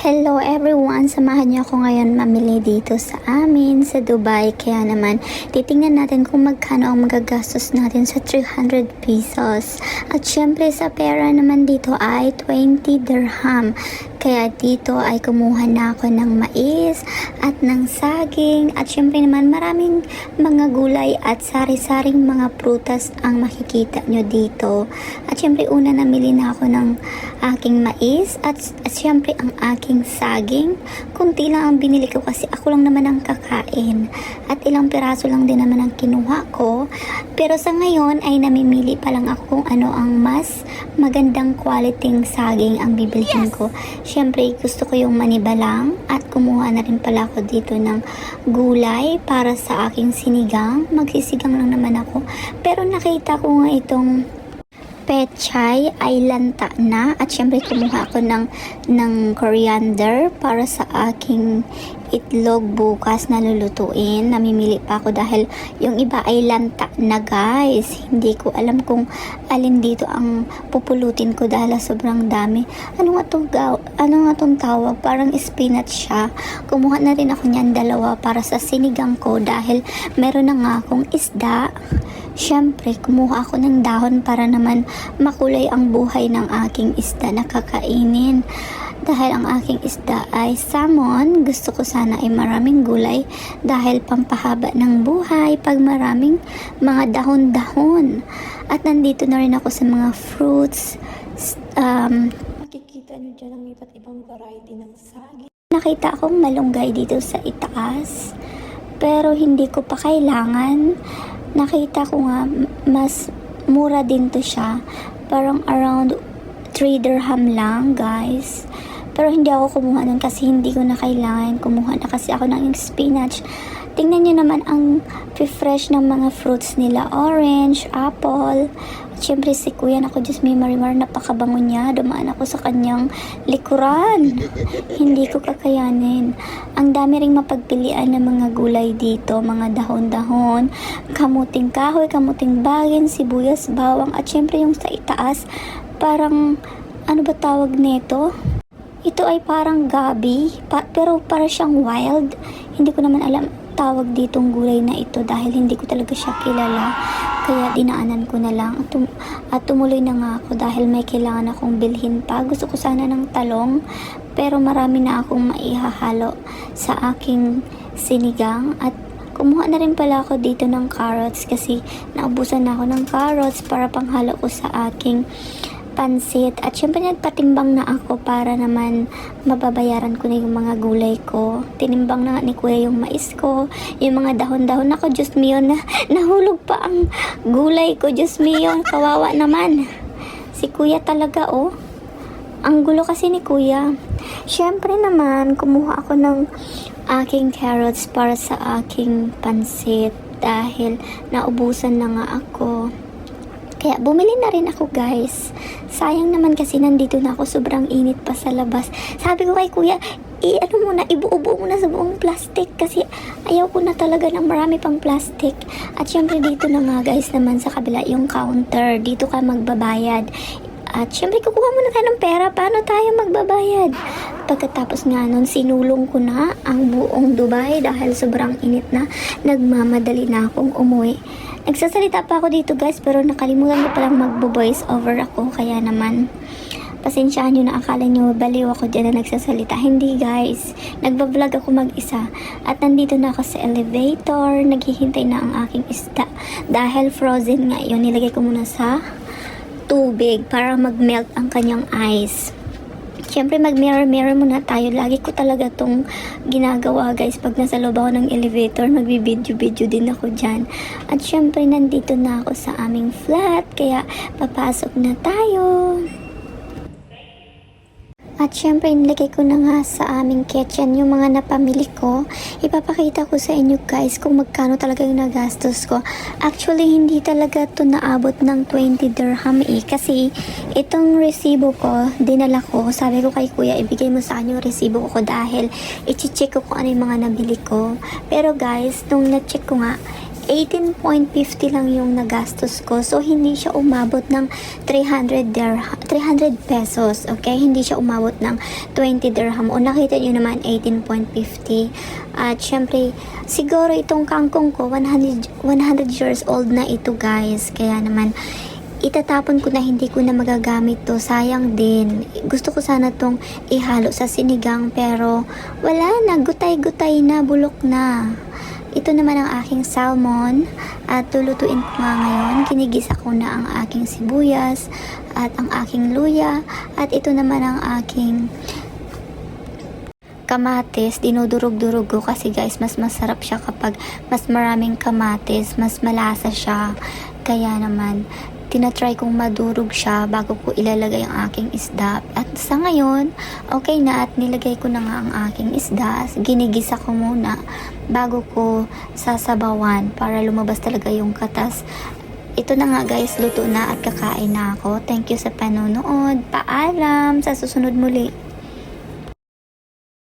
Hello everyone! Samahan niyo ako ngayon mamili dito sa amin sa Dubai. Kaya naman, titingnan natin kung magkano ang magagastos natin sa 300 pesos. At syempre sa pera naman dito ay 20 dirham. Kaya dito ay kumuha na ako ng mais at ng saging. At syempre naman maraming mga gulay at sari-saring mga prutas ang makikita nyo dito. At syempre una namili na ako ng aking mais at syempre ang aking saging. Kunti lang ang binili ko kasi ako lang naman ang kakain. At ilang piraso lang din naman ang kinuha ko. Pero sa ngayon ay namimili pa lang ako kung ano ang mas magandang quality saging ang bibilhin ko. Syempre gusto ko yung manibalang at kumuha na rin pala ako dito ng gulay para sa aking sinigang. Magsisigang lang naman ako. Pero nakita ko nga itong pechay ay lanta na at syempre kumuha ako ng coriander para sa aking itlog bukas na lulutuin. Namimili pa ako dahil yung iba ay lanta na guys. Hindi ko alam kung alin dito ang pupulutin ko dahil sobrang dami. Ano nga tong tawag? Parang spinach siya. Kumuha na rin ako niyan dalawa para sa sinigang ko dahil meron na nga akong isda. Siyempre, kumuha ako ng dahon para naman makulay ang buhay ng aking isda na kakainin. Dahil ang aking isda ay salmon, gusto ko sana ay maraming gulay dahil pampahaba ng buhay pag maraming mga dahon-dahon. At nandito na rin ako sa mga fruits. Makikita nyo dyan ang iba't ibang variety ng saging. Nakita akong malunggay dito sa itaas, pero hindi ko pa kailangan. Nakita ko nga mas mura din to siya, parang around 3 dirham lang guys. Pero hindi ako kumuha nun kasi hindi ko na kailangan. Kumuha na kasi ako ng spinach. Tingnan nyo naman ang fresh ng mga fruits nila, orange, apple. At syempre si kuya, ako Diyos may marimar, napakabango niya. Dumaan ako sa kanyang likuran. Hindi ko kakayanin. Ang dami ring mapagpilian ng mga gulay dito, mga dahon-dahon, kamuting kahoy, kamuting bagin, sibuyas, bawang, at syempre yung sa itaas, parang, ano ba tawag nito? Ito ay parang gabi, pero para siyang wild. Hindi ko naman alam tawag ditong gulay na ito dahil hindi ko talaga siya kilala. Kaya dinaanan ko na lang at tumuloy na nga ako dahil may kailangan akong bilhin pa. Gusto ko sana ng talong pero marami na akong maihahalo sa aking sinigang. At kumuha na rin pala ako dito ng carrots kasi naubusan na ako ng carrots para panghalo ko sa aking pansit. At syempre nagpatimbang na ako para naman mababayaran ko na yung mga gulay ko. Tinimbang na ni kuya yung mais ko, yung mga dahon-dahon. Ako, Diyos mio, nahulog pa ang gulay ko. Diyos mio, kawawa naman. Si kuya talaga, oh. Ang gulo kasi ni kuya. Syempre naman, kumuha ako ng aking carrots para sa aking pansit dahil naubusan na nga ako. Kaya bumili na rin ako guys. Sayang naman kasi nandito na ako, sobrang init pa sa labas. Sabi ko kay kuya, ibuo-buo muna sa buong plastic kasi ayaw ko na talaga ng marami pang plastic. At syempre dito na nga guys naman sa kabila yung counter. Dito ka magbabayad. At syempre kukuha muna tayo ng pera. Paano tayo magbabayad? Pagkatapos nga nun, sinulong ko na ang buong Dubai dahil sobrang init na. Nagmamadali na akong umuwi. Nagsasalita pa ako dito guys pero nakalimutan ko palang magbo-voice over ako. Kaya naman, pasensyahan nyo na akala nyo baliw ako dyan na nagsasalita. Hindi guys, nagbablog ako mag-isa. At nandito na ako sa elevator. Naghihintay na ang aking isda. Dahil frozen nga yun, nilagay ko muna sa tubig para mag-melt ang kanyang ice. Siyempre mag-mirror muna tayo. Lagi ko talaga tong ginagawa guys. Pag nasa loob ako ng elevator, magbibideo-video din ako dyan. At siyempre nandito na ako sa aming flat. Kaya papasok na tayo. At syempre, nilagay ko na nga sa aming kitchen yung mga napamili ko. Ipapakita ko sa inyo guys kung magkano talaga yung nagastos ko. Actually, hindi talaga to naabot ng 20 dirham kasi itong resibo ko, dinala ko. Sabi ko kay kuya, ibigay mo sa akin yung resibo ko dahil i-check ko kung ano yung mga nabili ko. Pero guys, nung na-check ko nga, 18.50 lang yung nagastos ko. So, hindi siya umabot ng 300 pesos. Okay? Hindi siya umabot ng 20 dirham. O nakita nyo naman, 18.50. At syempre, siguro itong kangkong ko, 100 years old na ito guys. Kaya naman, itatapon ko na, hindi ko na magagamit to. Sayang din. Gusto ko sana tong ihalo sa sinigang pero wala na. Gutay-gutay na. Bulok na. Ito naman ang aking salmon at lulutuin ko nga ngayon. Kinigisa ko na ang aking sibuyas at ang aking luya at ito naman ang aking kamatis. Dinudurog-durog ko kasi guys, mas masarap siya kapag mas maraming kamatis, mas malasa siya. Kaya naman, tinatry kong madurog siya bago ko ilalagay ang aking isda. At sa ngayon, okay na at nilagay ko na nga ang aking isda. Ginigisa ko muna bago ko sasabawan para lumabas talaga yung katas. Ito na nga guys, luto na at kakain na ako. Thank you sa panonood. Paalam! Sa susunod muli.